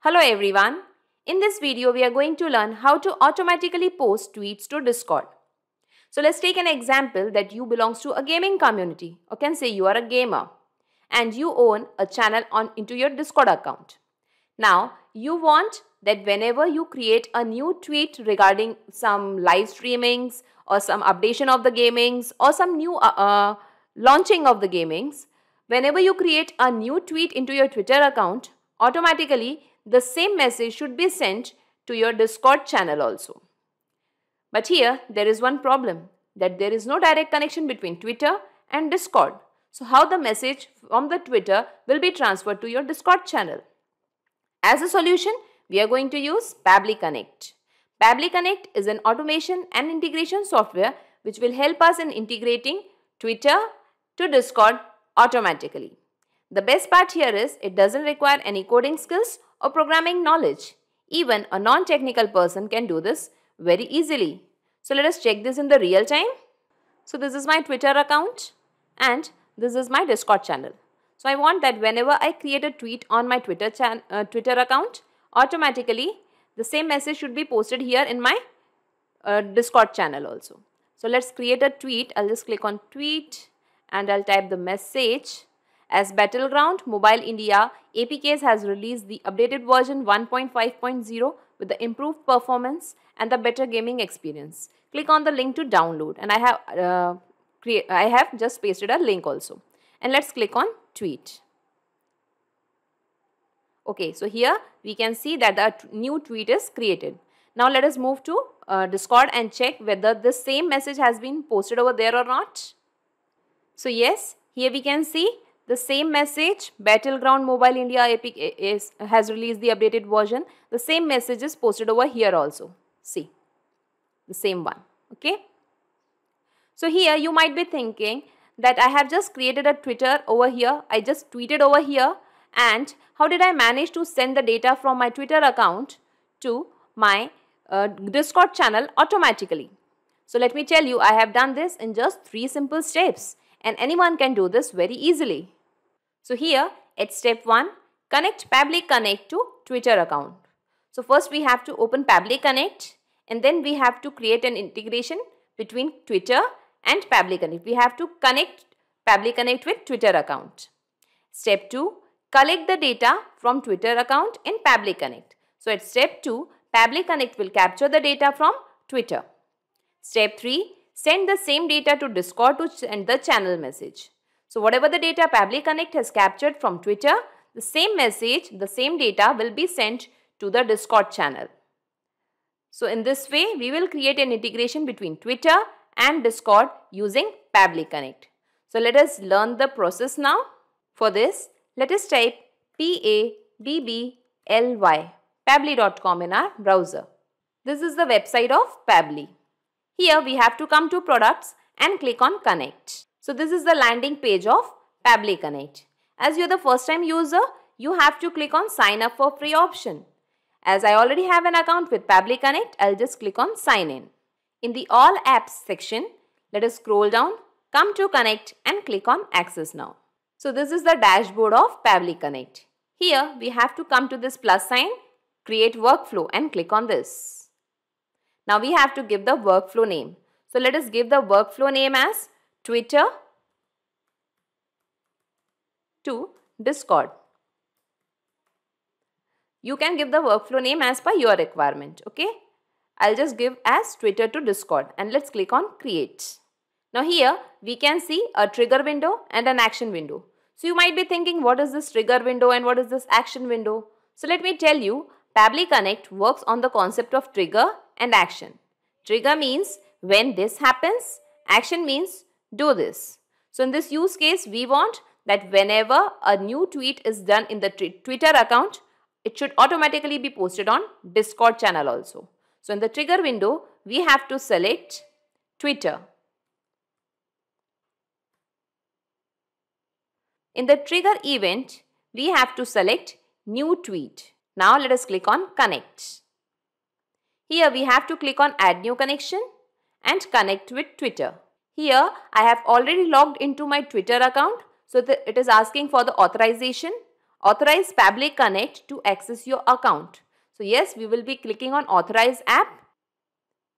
Hello everyone. In this video, we are going to learn how to automatically post tweets to Discord. So let's take an example that you belongs to a gaming community, or can say you are a gamer and you own a channel into your Discord account. Now, you want that whenever you create a new tweet regarding some live streamings or some updation of the gamings or some new launching of the gamings, whenever you create a new tweet into your Twitter account, automatically the same message should be sent to your Discord channel also. But here there is one problem, that there is no direct connection between Twitter and Discord. So how the message from the Twitter will be transferred to your Discord channel? As a solution, we are going to use Pabbly Connect. Pabbly Connect is an automation and integration software which will help us in integrating Twitter to Discord automatically. The best part here is it doesn't require any coding skills or programming knowledge. Even a non-technical person can do this very easily. So let us check this in the real time. So this is my Twitter account and this is my Discord channel. So I want that whenever I create a tweet on my Twitter account, automatically the same message should be posted here in my Discord channel also. So let's create a tweet. I'll just click on tweet and I'll type the message. As Battleground Mobile India, APKs has released the updated version 1.5.0 with the improved performance and the better gaming experience. Click on the link to download, and I have just pasted a link also. And let's click on tweet. Okay, so here we can see that the new tweet is created. Now let us move to Discord and check whether the same message has been posted over there or not. So yes, here we can see the same message, Battleground Mobile India APK has released the updated version. The same message is posted over here also. See, the same one. Okay. So here you might be thinking that I have just created a Twitter over here. I just tweeted over here, and how did I manage to send the data from my Twitter account to my Discord channel automatically? So let me tell you, I have done this in just 3 simple steps, and anyone can do this very easily. So here at step 1, connect Pabbly Connect to Twitter account. So first we have to open Pabbly Connect, and then we have to create an integration between Twitter and Pabbly Connect. We have to connect Pabbly Connect with Twitter account. Step 2, collect the data from Twitter account in Pabbly Connect. So at step 2, Pabbly Connect will capture the data from Twitter. Step 3, send the same data to Discord to send the channel message. So whatever the data Pabbly Connect has captured from Twitter, the same message, the same data will be sent to the Discord channel. So in this way, we will create an integration between Twitter and Discord using Pabbly Connect. So let us learn the process now. For this, let us type Pabbly, pabbly.com in our browser. This is the website of Pabbly. Here we have to come to products and click on connect. So this is the landing page of Pabbly Connect. As you're the first time user, you have to click on sign up for free option. As I already have an account with Pabbly Connect, I'll just click on sign in. In the all apps section, let us scroll down, come to connect and click on access now. So this is the dashboard of Pabbly Connect. Here we have to come to this plus sign, create workflow and click on this. Now we have to give the workflow name. So let us give the workflow name as Twitter to Discord. You can give the workflow name as per your requirement. Okay. I'll just give as Twitter to Discord and let's click on create. Now here we can see a trigger window and an action window. So you might be thinking, what is this trigger window and what is this action window? So let me tell you, Pabbly Connect works on the concept of trigger and action. Trigger means when this happens, action means do this. So in this use case, we want that whenever a new tweet is done in the Twitter account, it should automatically be posted on Discord channel also. So in the trigger window, we have to select Twitter. In the trigger event, we have to select new tweet. Now let us click on connect. Here we have to click on add new connection and connect with Twitter. Here I have already logged into my Twitter account, so it is asking for the authorization authorize Pabbly Connect to access your account. So yes, we will be clicking on authorize app,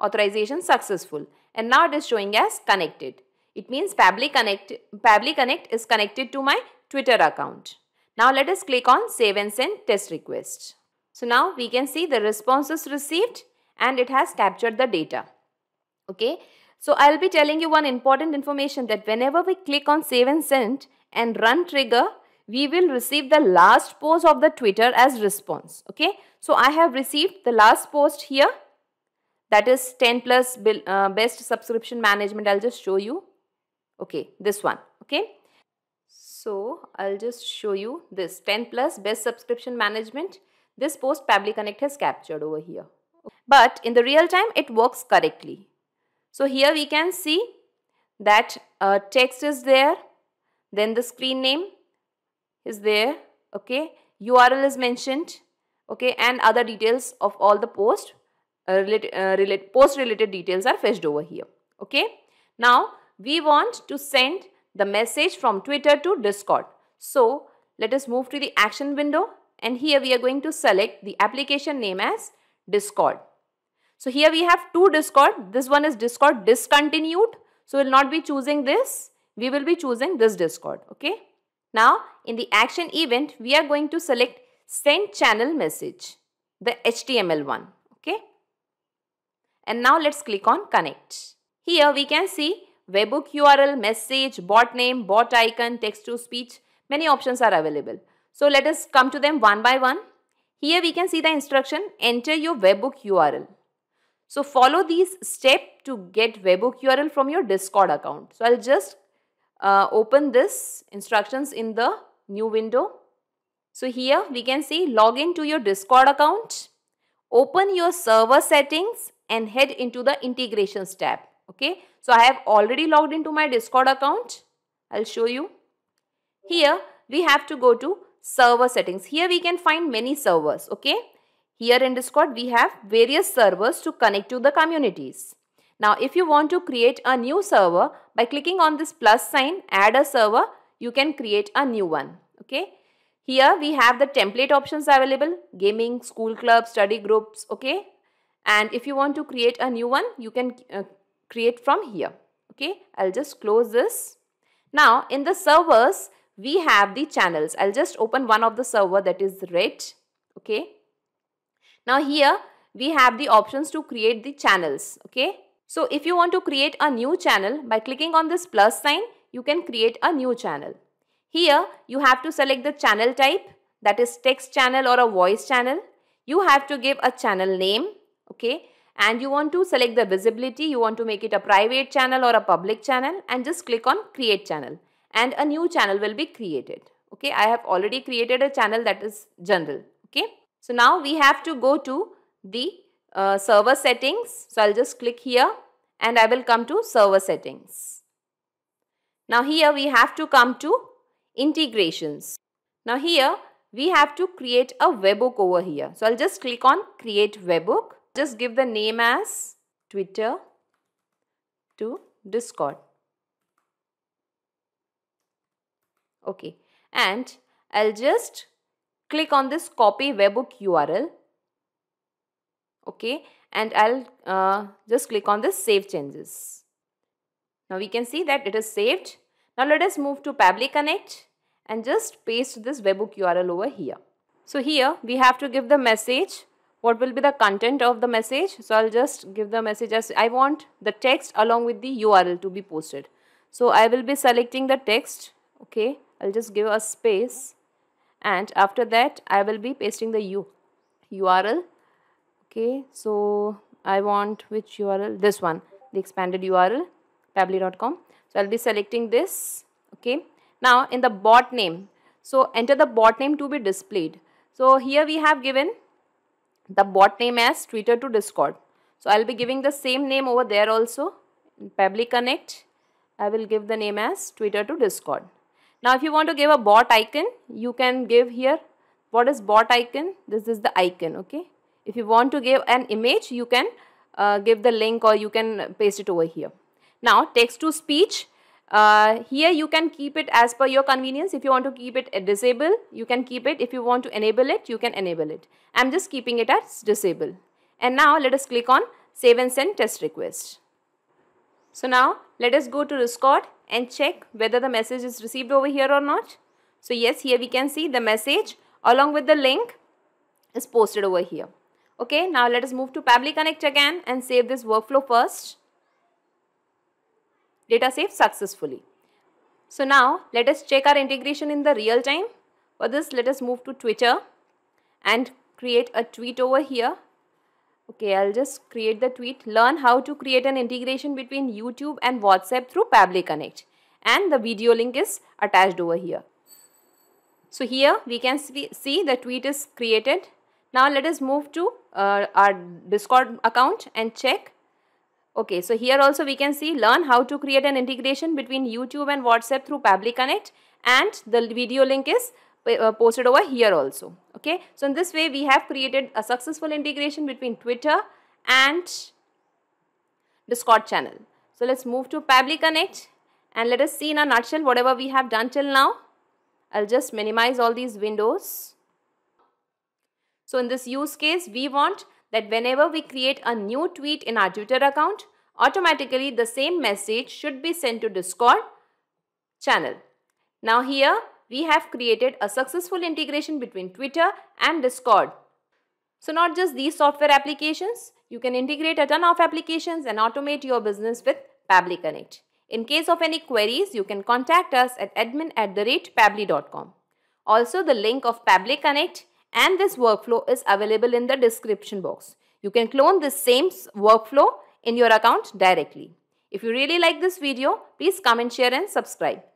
authorization successful, and now it is showing as connected. It means Pabbly Connect is connected to my Twitter account. Now let us click on save and send test request. So now we can see the responses received and it has captured the data. Okay. So I'll be telling you one important information, that whenever we click on save and send and run trigger, we will receive the last post of the Twitter as response. Okay. So I have received the last post here, that is 10 plus best subscription management. I'll just show you. Okay, this one. Okay. So I'll just show you this 10 plus best subscription management. This post Pabbly Connect has captured over here. But in the real time, it works correctly. So here we can see that text is there, then the screen name is there, okay, URL is mentioned, okay, and other details of all the post related details are fetched over here. Okay. Now we want to send the message from Twitter to Discord. So let us move to the action window, and here we are going to select the application name as Discord. So here we have two Discord. This one is Discord discontinued. So we will not be choosing this. We will be choosing this Discord. Okay. Now in the action event, we are going to select send channel message, the HTML one. Okay. And now let's click on connect. Here we can see webhook URL, message, bot name, bot icon, text to speech. Many options are available. So let us come to them one by one. Here we can see the instruction, enter your webhook URL. So follow these steps to get webhook URL from your Discord account. So I'll just open this instructions in the new window. So here we can see log in to your Discord account, open your server settings and head into the integrations tab. Okay. So I have already logged into my Discord account. I'll show you. Here we have to go to server settings. Here we can find many servers. Okay. Here in Discord, we have various servers to connect to the communities. Now, if you want to create a new server, by clicking on this plus sign, add a server, you can create a new one. Okay. Here we have the template options available, gaming, school club, study groups. Okay. And if you want to create a new one, you can create from here. Okay. I'll just close this. Now, in the servers, we have the channels. I'll just open one of the server, that is red. Okay. Now here we have the options to create the channels. Okay. So if you want to create a new channel, by clicking on this plus sign, you can create a new channel. Here you have to select the channel type, that is text channel or a voice channel. You have to give a channel name. Okay. And you want to select the visibility. You want to make it a private channel or a public channel, and just click on create channel and a new channel will be created. Okay. I have already created a channel, that is general. Okay. So now we have to go to the server settings. So I'll just click here and I will come to server settings. Now here we have to come to integrations. Now here we have to create a webhook over here. So I'll just click on create webhook. Just give the name as Twitter to Discord. Okay. And I'll just click on this copy webhook URL. Okay. And I'll just click on this save changes. Now we can see that it is saved. Now let us move to Pabbly Connect and just paste this webhook URL over here. So here we have to give the message. What will be the content of the message? So I'll just give the message as I want the text along with the URL to be posted. So I will be selecting the text. Okay. I'll just give a space. And after that, I will be pasting the URL. Okay, so I want which URL? This one, the expanded URL, pabbly.com. So I'll be selecting this. Okay, now in the bot name, so enter the bot name to be displayed. So here we have given the bot name as Twitter to Discord. So I'll be giving the same name over there also. In Pabbly Connect, I will give the name as Twitter to Discord. Now, if you want to give a bot icon, you can give here. What is bot icon? This is the icon. Okay. If you want to give an image, you can give the link or you can paste it over here. Now, text to speech. Here you can keep it as per your convenience. If you want to keep it disabled, you can keep it. If you want to enable it, you can enable it. I'm just keeping it as disabled. And now let us click on save and send test request. So now let us go to Discord and check whether the message is received over here or not. So yes, here we can see the message along with the link is posted over here. Okay, now let us move to Pabbly Connect again and save this workflow first. Data saved successfully. So now let us check our integration in the real time. For this, let us move to Twitter and create a tweet over here. Okay, I'll just create the tweet. Learn how to create an integration between YouTube and WhatsApp through Pabbly Connect. And the video link is attached over here. So here we can see the tweet is created. Now let us move to our Discord account and check. Okay, so here also we can see learn how to create an integration between YouTube and WhatsApp through Pabbly Connect, and the video link is posted over here also. Okay, so in this way we have created a successful integration between Twitter and Discord channel. So let's move to Pabbly Connect and let us see in a nutshell whatever we have done till now. I'll just minimize all these windows. So in this use case, we want that whenever we create a new tweet in our Twitter account, automatically the same message should be sent to Discord channel. Now here we have created a successful integration between Twitter and Discord. So not just these software applications, you can integrate a ton of applications and automate your business with Pabbly Connect. In case of any queries, you can contact us at admin@pabbly.com. Also, the link of Pabbly Connect and this workflow is available in the description box. You can clone this same workflow in your account directly. If you really like this video, please comment, share and subscribe.